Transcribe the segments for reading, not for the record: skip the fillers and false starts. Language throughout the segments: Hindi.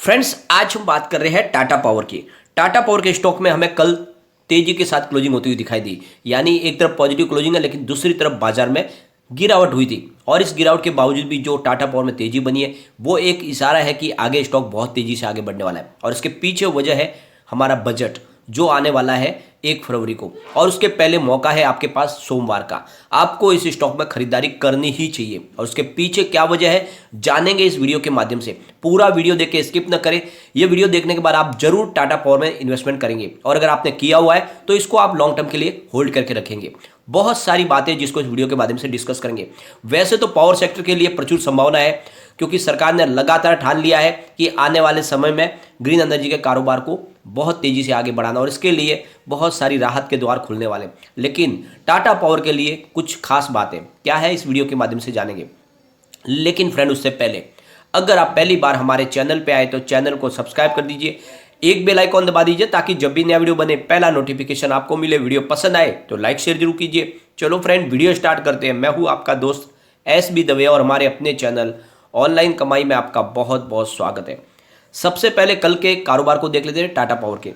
फ्रेंड्स, आज हम बात कर रहे हैं टाटा पावर की। टाटा पावर के स्टॉक में हमें कल तेजी के साथ क्लोजिंग होती हुई दिखाई दी। यानी एक तरफ पॉजिटिव क्लोजिंग है, लेकिन दूसरी तरफ बाजार में गिरावट हुई थी। और इस गिरावट के बावजूद भी जो टाटा पावर में तेजी बनी है, वो एक इशारा है कि आगे स्टॉक बहुत तेजी से आगे बढ़ने वाला है। और इसके पीछे वजह है हमारा बजट, जो आने वाला है 1 फरवरी को। और उसके पहले मौका है आपके पास सोमवार का। आपको इस स्टॉक में खरीदारी करनी ही चाहिए। और उसके पीछे क्या वजह है, जानेंगे इस वीडियो के माध्यम से। पूरा वीडियो देख के स्किप न करें। ये वीडियो देखने के बाद आप जरूर टाटा पावर में इन्वेस्टमेंट करेंगे। और अगर आपने किया हुआ है तो इसको आप लॉन्ग टर्म के लिए होल्ड करके रखेंगे। बहुत सारी बातें जिसको इस वीडियो के माध्यम से डिस्कस करेंगे। वैसे तो पावर सेक्टर के लिए प्रचुर संभावना है, क्योंकि सरकार ने लगातार ठान लिया है कि आने वाले समय में ग्रीन एनर्जी के कारोबार को बहुत तेजी से आगे बढ़ाना, और इसके लिए बहुत सारी राहत के द्वार खुलने वाले। लेकिन टाटा पावर के लिए कुछ खास बातें क्या है, इस वीडियो के माध्यम से जानेंगे। लेकिन फ्रेंड, उससे पहले अगर आप पहली बार हमारे चैनल पे आए तो चैनल को सब्सक्राइब कर दीजिए, एक बेल आइकॉन दबा दीजिए, ताकि जब भी नया वीडियो बने पहला नोटिफिकेशन आपको मिले। वीडियो पसंद आए तो लाइक शेयर जरूर कीजिए। चलो फ्रेंड, वीडियो स्टार्ट करते हैं। मैं हूं आपका दोस्त SB दवे, और हमारे अपने चैनल ऑनलाइन कमाई में आपका बहुत बहुत स्वागत है। सबसे पहले कल के कारोबार को देख लेते हैं। टाटा पावर के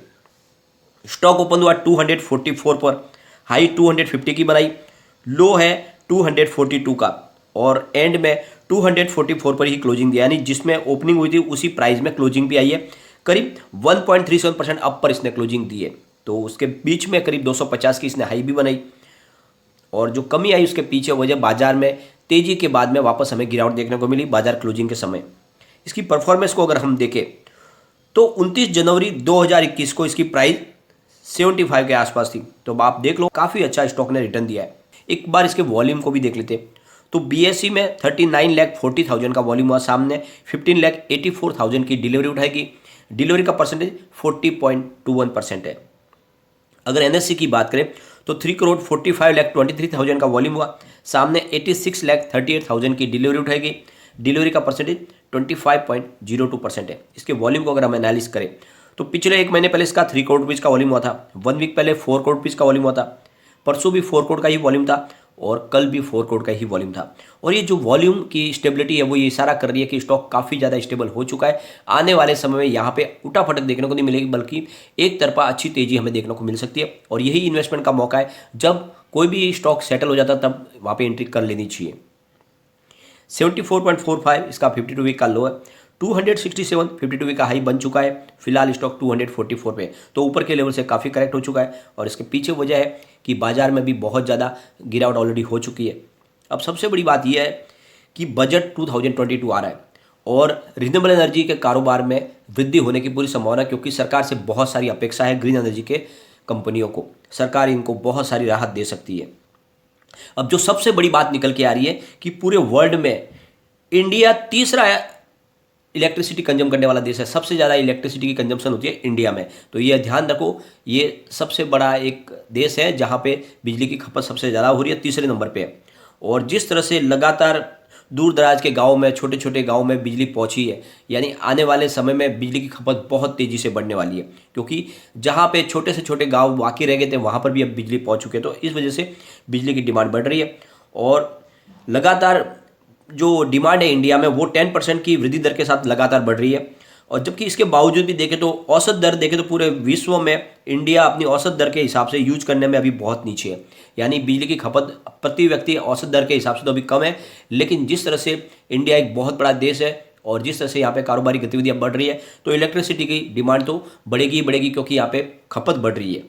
स्टॉक ओपन हुआ 244 पर, हाई 250 की बनाई, लो है 242 का, और एंड में 244 पर ही क्लोजिंग दिया। यानी जिसमें ओपनिंग हुई थी उसी प्राइस में क्लोजिंग भी आई है। करीब 1.37% अप पर इसने क्लोजिंग दी है। तो उसके बीच में करीब 250 की इसने हाई भी बनाई। और जो कमी आई उसके पीछे वजह बाजार में तेजी के बाद में वापस हमें गिरावट देखने को मिली बाजार क्लोजिंग के समय। इसकी परफॉर्मेंस को अगर हम देखें तो 29 जनवरी 2021 को इसकी प्राइस 75 के आसपास थी। तो आप देख लो, काफ़ी अच्छा स्टॉक ने रिटर्न दिया है। एक बार इसके वॉल्यूम को भी देख लेते। तो BSE में 39,40,000 का वॉल्यूम हुआ, सामने 15,84,000 की डिलीवरी उठाएगी। डिलीवरी का परसेंटेज 40.21% है। अगर NSE की बात करें तो 3,45,23,000 का वॉल्यूम हुआ, सामने 86,38,000 की डिलीवरी उठाएगी। डिलीवरी का परसेंटेज 25.02% है। इसके वॉल्यूम को अगर हम एनालिस करें तो पिछले 1 महीने पहले इसका 3 करोड़ रुपीज़ का वॉल्यूम हुआ था, 1 वीक पहले 4 करोड़ रुपीज़ का वॉल्यूम हुआ था, परसों भी 4 करोड़ का ही वॉल्यूम था, और कल भी 4 करोड़ का ही वॉल्यूम था। और ये जो वॉल्यूम की स्टेबिलिटी है वो ये इशारा कर रही है कि स्टॉक काफ़ी ज़्यादा स्टेबल हो चुका है। आने वाले समय में यहाँ पे उठाफटक देखने को नहीं मिलेगी, बल्कि एक तरफा अच्छी तेजी हमें देखने को मिल सकती है। और यही इन्वेस्टमेंट का मौका है। जब कोई भी स्टॉक सेटल हो जाता है तब वहाँ पे एंट्री कर लेनी चाहिए। 74.45 इसका 52 वीक का लो है। 267 52 वीक का हाई बन चुका है। फिलहाल स्टॉक 244 पे, तो ऊपर के लेवल से काफ़ी करेक्ट हो चुका है। और इसके पीछे वजह है कि बाजार में भी बहुत ज़्यादा गिरावट ऑलरेडी हो चुकी है। अब सबसे बड़ी बात यह है कि बजट 2022 आ रहा है, और रिन्यूएबल एनर्जी के कारोबार में वृद्धि होने की पूरी संभावना, क्योंकि सरकार से बहुत सारी अपेक्षा है ग्रीन एनर्जी के कंपनियों को। सरकार इनको बहुत सारी राहत दे सकती है। अब जो सबसे बड़ी बात निकल के आ रही है कि पूरे वर्ल्ड में इंडिया तीसरा इलेक्ट्रिसिटी कंज्यूम करने वाला देश है। सबसे ज़्यादा इलेक्ट्रिसिटी की कंजम्पशन होती है इंडिया में। तो ये ध्यान रखो, ये सबसे बड़ा एक देश है जहाँ पे बिजली की खपत सबसे ज़्यादा हो रही है, तीसरे नंबर पे है। और जिस तरह से लगातार दूर दराज के गाँव में, छोटे छोटे गाँव में बिजली पहुँची है, यानी आने वाले समय में बिजली की खपत बहुत तेज़ी से बढ़ने वाली है। क्योंकि जहाँ पे छोटे से छोटे गाँव बाकी रह गए थे वहाँ पर भी अब बिजली पहुँच चुके हैं। तो इस वजह से बिजली की डिमांड बढ़ रही है। और लगातार जो डिमांड है इंडिया में वो 10% की वृद्धि दर के साथ लगातार बढ़ रही है। और जबकि इसके बावजूद भी देखें तो औसत दर देखें तो पूरे विश्व में इंडिया अपनी औसत दर के हिसाब से यूज करने में अभी बहुत नीचे है। यानी बिजली की खपत प्रति व्यक्ति औसत दर के हिसाब से तो अभी कम है। लेकिन जिस तरह से इंडिया एक बहुत बड़ा देश है और जिस तरह से यहाँ पे कारोबारी गतिविधियाँ बढ़ रही है, तो इलेक्ट्रिसिटी की डिमांड तो बढ़ेगी ही बढ़ेगी, क्योंकि यहाँ पे खपत बढ़ रही है।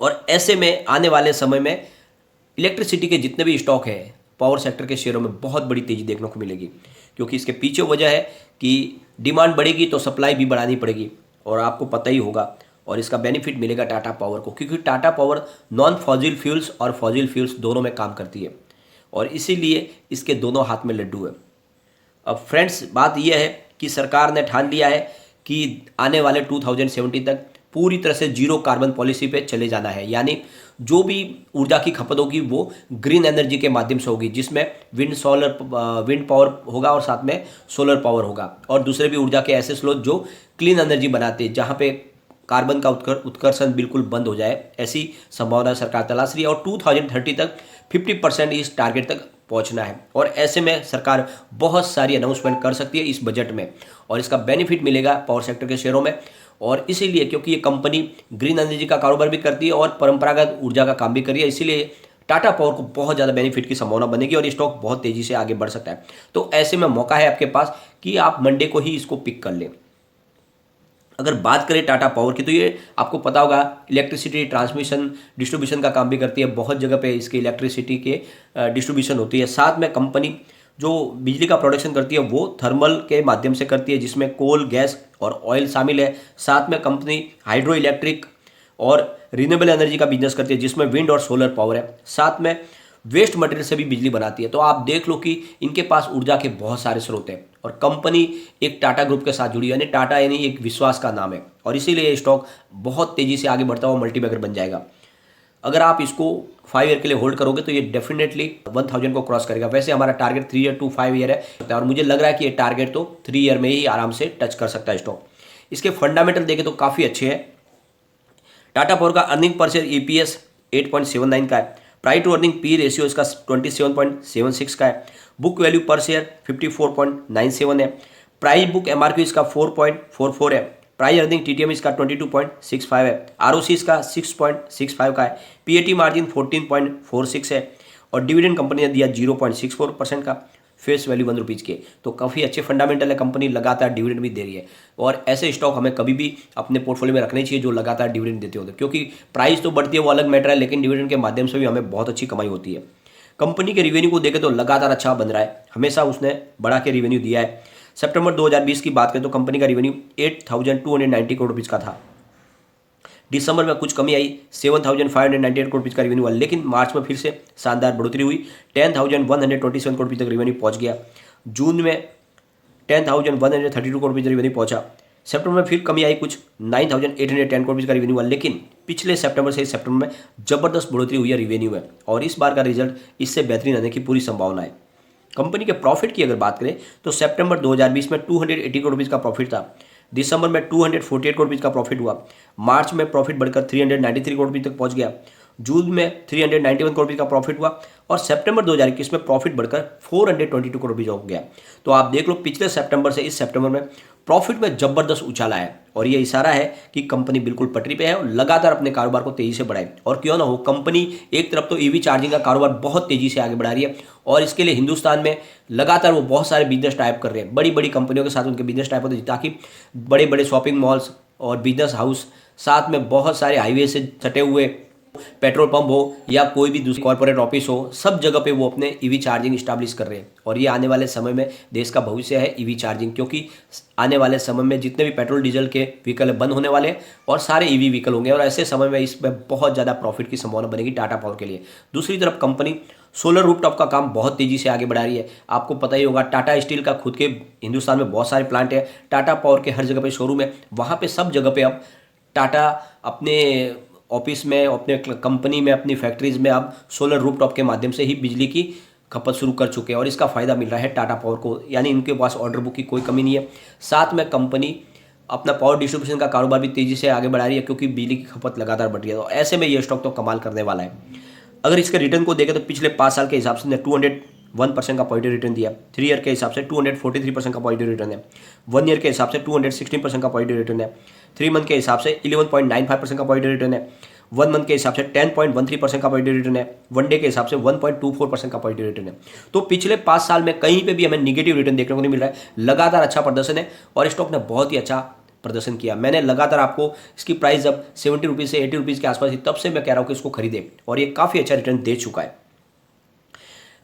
और ऐसे में आने वाले समय में इलेक्ट्रिसिटी के जितने भी स्टॉक हैं, पावर सेक्टर के शेयरों में बहुत बड़ी तेजी देखने को मिलेगी। क्योंकि इसके पीछे वजह है कि डिमांड बढ़ेगी तो सप्लाई भी बढ़ानी पड़ेगी, और आपको पता ही होगा। और इसका बेनिफिट मिलेगा टाटा पावर को, क्योंकि Tata power non fossil fuels और फॉसिल फ्यूल्स दोनों में काम करती है, और इसीलिए इसके दोनों हाथ में लड्डू है। अब फ्रेंड्स, बात यह है कि सरकार ने ठान लिया है कि आने वाले 2070 तक पूरी तरह से जीरो कार्बन पॉलिसी पे चले जाना है। यानी जो भी ऊर्जा की खपत होगी वो ग्रीन एनर्जी के माध्यम से होगी, जिसमें विंड पावर होगा और साथ में सोलर पावर होगा, और दूसरे भी ऊर्जा के ऐसे स्रोत जो क्लीन एनर्जी बनाते हैं, जहाँ पे कार्बन का उत्कर्षण बिल्कुल बंद हो जाए। ऐसी संभावना सरकार तलाश रही है। और 2030 तक 50% इस टारगेट तक पहुंचना है। और ऐसे में सरकार बहुत सारी अनाउंसमेंट कर सकती है इस बजट में और इसका बेनिफिट मिलेगा पावर सेक्टर के शेयरों में। और इसीलिए क्योंकि ये कंपनी ग्रीन एनर्जी का कारोबार भी करती है और परंपरागत ऊर्जा का काम भी कर रही है, इसीलिए टाटा पावर को बहुत ज़्यादा बेनिफिट की संभावना बनेगी और ये स्टॉक बहुत तेज़ी से आगे बढ़ सकता है। तो ऐसे में मौका है आपके पास कि आप मंडे को ही इसको पिक कर लें। अगर बात करें टाटा पावर की तो ये आपको पता होगा इलेक्ट्रिसिटी ट्रांसमिशन डिस्ट्रीब्यूशन का काम भी करती है। बहुत जगह पे इसकी इलेक्ट्रिसिटी के डिस्ट्रीब्यूशन होती है। साथ में कंपनी जो बिजली का प्रोडक्शन करती है वो थर्मल के माध्यम से करती है, जिसमें कोल, गैस और ऑयल शामिल है। साथ में कंपनी हाइड्रो इलेक्ट्रिक और रिन्यूएबल एनर्जी का बिजनेस करती है, जिसमें विंड और सोलर पावर है। साथ में वेस्ट मटेरियल से भी बिजली बनाती है। तो आप देख लो कि इनके पास ऊर्जा के बहुत सारे स्रोत हैं और कंपनी एक टाटा ग्रुप के साथ जुड़ी है, यानी टाटा यानी एक विश्वास का नाम है और इसीलिए ये स्टॉक बहुत तेज़ी से आगे बढ़ता हुआ मल्टीबैगर बन जाएगा। अगर आप इसको 5 ईयर के लिए होल्ड करोगे तो ये डेफिनेटली 1000 को क्रॉस करेगा। वैसे हमारा टारगेट 3 ईयर टू 5 ईयर है और मुझे लग रहा है कि ये टारगेट तो 3 ईयर में ही आराम से टच कर सकता है स्टॉक। इसके फंडामेंटल देखें तो काफ़ी अच्छे हैं। टाटा पावर का अर्निंग पर शेयर EPS 8.79 का है। Price to earning P ratio इसका 27.76 का है। बुक वैल्यू पर शेयर 54.97 है। प्राइस बुक MRQ इसका 4.44 है। प्राइस अर्निंग TTM इसका 22.65 है। ROC इसका 6.65 का है। PAT मार्जिन 14.46 है और डिविडेंड कंपनी ने दिया 0.64% का। फेस वैल्यू 1 रुपीज़ के। तो काफ़ी अच्छे फंडामेंटल है, कंपनी लगातार डिविडेंड भी दे रही है और ऐसे स्टॉक हमें कभी भी अपने पोर्टफोलियो में रखने चाहिए जो लगातार डिविडेंड देते होते हैं, क्योंकि प्राइस तो बढ़ती है वो अलग मैटर है, लेकिन डिविडेंड के माध्यम से भी हमें बहुत अच्छी कमाई होती है। कंपनी के रिवेन्यू को देखें तो लगातार अच्छा बन रहा है, हमेशा उसने बढ़ा के रिवेन्यू दिया है। सितंबर 2020 की बात करें तो कंपनी का रिवेन्यू 8,290 करोड़ रुपीज़ का था। दिसंबर में कुछ कमी आई, 7,598 करोड़ रुपये का रिवेन्यू हुआ, लेकिन मार्च में फिर से शानदार बढ़ोतरी हुई, 10,127 करोड़ रुपये तक रिवेन्यू पहुंच गया। जून में 10,132 करोड़ रुपये रिवेन्यू पहुंचा। सितंबर में फिर कमी आई कुछ, 9,810 करोड़ रुपये का रिवेन्यू हुआ, लेकिन पिछले सितंबर से इस सितंबर में जबरदस्त बढ़ोतरी हुई है रिवेन्यू में और इस बार का रिजल्ट इससे बेहतरीन आने की पूरी संभावना है। कंपनी के प्रॉफिट की अगर बात करें तो सितंबर 2020 में 280 करोड़ रुपये का प्रॉफिट था। दिसंबर में 248 करोड़ रुपये का प्रॉफिट हुआ। मार्च में प्रॉफिट बढ़कर 393 करोड़ रुपये तक पहुंच गया। जून में 391 करोड़ रुपये का प्रॉफिट हुआ और सितंबर 2021 में प्रॉफिट बढ़कर 422 करोड़ रुपये हो गया। तो आप देख लो पिछले सितंबर से इस सितंबर में प्रॉफिट में जबरदस्त उछाल आया है और ये इशारा है कि कंपनी बिल्कुल पटरी पे है और लगातार अपने कारोबार को तेजी से बढ़ाए। और क्यों ना हो, कंपनी एक तरफ तो EV चार्जिंग का कारोबार बहुत तेजी से आगे बढ़ा रही है और इसके लिए हिंदुस्तान में लगातार वो बहुत सारे बिजनेस टाइप कर रहे हैं, बड़ी बड़ी कंपनियों के साथ उनके बिजनेस टाइप होते हैं, ताकि बड़े बड़े शॉपिंग मॉल्स और बिजनेस हाउस, साथ में बहुत सारे हाईवे से सटे हुए पेट्रोल पंप हो या कोई भी दूसरी कॉर्पोरेट ऑफिस हो, सब जगह पे वो अपने EV चार्जिंग इस्टेब्लिश कर रहे हैं। और ये आने वाले समय में देश का भविष्य है EV चार्जिंग, क्योंकि आने वाले समय में जितने भी पेट्रोल डीजल के व्हीकल बंद होने वाले हैं और सारे EV व्हीकल होंगे और ऐसे समय में इसमें बहुत ज़्यादा प्रॉफिट की संभावना बनेगी टाटा पावर के लिए। दूसरी तरफ कंपनी सोलर रूफटॉप का काम बहुत तेजी से आगे बढ़ा रही है। आपको पता ही होगा टाटा स्टील का खुद के हिंदुस्तान में बहुत सारे प्लांट है, टाटा पावर के हर जगह पे शोरूम है, वहाँ पे सब जगह पे अब टाटा अपने ऑफिस में, अपने कंपनी में, अपनी फैक्ट्रीज में अब सोलर रूफटॉप के माध्यम से ही बिजली की खपत शुरू कर चुके हैं और इसका फ़ायदा मिल रहा है टाटा पावर को, यानी इनके पास ऑर्डर बुक की कोई कमी नहीं है। साथ में कंपनी अपना पावर डिस्ट्रीब्यूशन का कारोबार भी तेज़ी से आगे बढ़ा रही है क्योंकि बिजली की खपत लगातार बढ़ रही है। तो ऐसे में ये स्टॉक तो कमाल करने वाला है। अगर इसके रिटर्न को देखें तो पिछले 5 साल के हिसाब से 201% का पॉजिटिव रिटर्न दिया। 3 ईयर के हिसाब से 243% का पॉजिटिव रिटर्न है। 1 ईयर के हिसाब से 216% का पॉजिटिव रिटर्न है। 3 मंथ के हिसाब से 11.95% का पॉजिटिव रिटर्न है। 1 मंथ के हिसाब से 10.13% का पॉजिटिव रिटर्न है। 1 डे के हिसाब से 1.24% का पॉजिटिव रिटर्न है। तो पिछले 5 साल में कहीं पे भी हमें निगेटिव रिटर्न देखने को नहीं मिल रहा है, लगातार अच्छा प्रदर्शन है और स्टॉक ने बहुत ही अच्छा प्रदर्शन किया। मैंने लगातार आपको इसकी प्राइस जब 70 रुपीज़ से 80 रुपीज़ के आसपास थी तब से मैं कह रहा हूँ कि इसको खरीदें और ये काफ़ी अच्छा रिटर्न दे चुका है।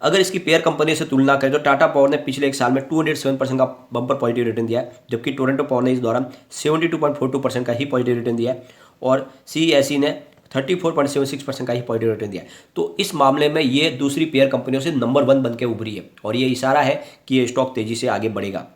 अगर इसकी पेयर कंपनी से तुलना करें तो टाटा पावर ने पिछले 1 साल में 207% का बम्पर पॉजिटिव रिटर्न दिया है, जबकि टोरंटो पावर ने इस दौरान 72.42% का ही पॉजिटिव रिटर्न दिया है और CESE ने 34.76% का ही पॉजिटिव रिटर्न दिया है। तो इस मामले में ये दूसरी पेयर कंपनियों से नंबर 1 बन के उभरी है और ये इशारा है कि ये स्टॉक तेजी से आगे बढ़ेगा।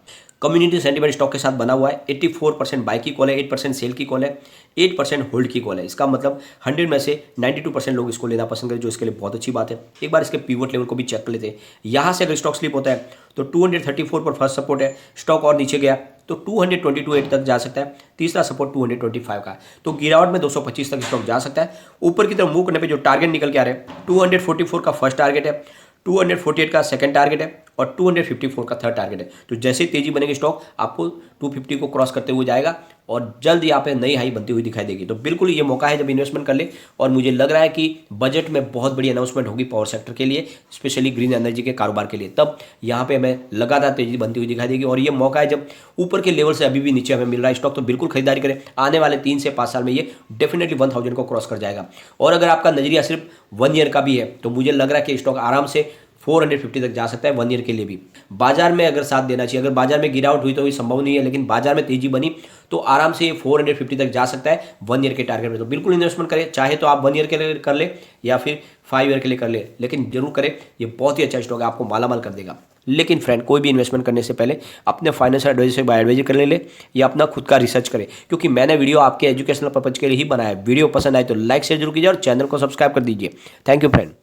कम्युनिटी सेंटीमेंट स्टॉक के साथ बना हुआ है। 84% बाई की कॉल है, 8% सेल की कॉल है, 8% होल्ड की कॉल है। इसका मतलब 100 में से 92% लोग इसको लेना पसंद करें, जो इसके लिए बहुत अच्छी बात है। एक बार इसके पिवट लेवल को भी चेक कर लेते हैं। यहाँ से अगर स्टॉक स्लिप होता है तो 234 पर फर्स्ट सपोर्ट है, स्टॉक और नीचे गया तो 222 तक जा सकता है। तीसरा सपोर्ट 225 का है, तो गिरावट में 225 तक स्टॉक जा सकता है। ऊपर की तरफ मूव करने पे जो टारगेट निकल के आ रहे हैं 244 का फर्स्ट टारगेट है, 248 का सेकंड टारगेट है और 254 का थर्ड टारगेट है। तो जैसे ही तेजी बनेगी स्टॉक आपको 250 को क्रॉस करते हुए जाएगा और जल्द यहाँ पे नई हाई बनती हुई दिखाई देगी। तो बिल्कुल ये मौका है जब इन्वेस्टमेंट कर ले। और मुझे लग रहा है कि बजट में बहुत बड़ी अनाउंसमेंट होगी पावर सेक्टर के लिए, स्पेशली ग्रीन एनर्जी के कारोबार के लिए, तब यहाँ पे हमें लगातार तेजी बनती हुई दिखाई देगी। और ये मौका है जब ऊपर के लेवल से अभी भी नीचे हमें मिल रहा है स्टॉक, तो बिल्कुल खरीदारी करें। आने वाले 3 से 5 साल में ये डेफिनेटली 1000 को क्रॉस कर जाएगा। और अगर आपका नजरिया सिर्फ 1 ईयर का भी है तो मुझे लग रहा है कि स्टॉक आराम से 450 तक जा सकता है 1 ईयर के लिए भी। बाजार में अगर साथ देना चाहिए, अगर बाजार में गिरावट हुई तो ये संभव नहीं है, लेकिन बाजार में तेजी बनी तो आराम से ये 450 तक जा सकता है 1 ईयर के टारगेट में। तो बिल्कुल इन्वेस्टमेंट करें, चाहे तो आप 1 ईयर के लिए कर ले या फिर 5 ईयर के लिए कर ले, लेकिन जरूर करें। ये बहुत ही अच्छा स्टॉक है, आपको मालामाल कर देगा। लेकिन फ्रेंड, कोई भी इन्वेस्टमेंट करने से पहले अपने फाइनेंशियल एडवाइजर से बाय एडवाइजर कर ले या अपना खुद का रिसर्च करें, क्योंकि मैंने वीडियो आपके एजुकेशनल पर्पज के लिए ही बनाया है। वीडियो पसंद आए तो लाइक शेयर जरूर कीजिए और चैनल को सब्सक्राइब कर दीजिए। Thank you friend.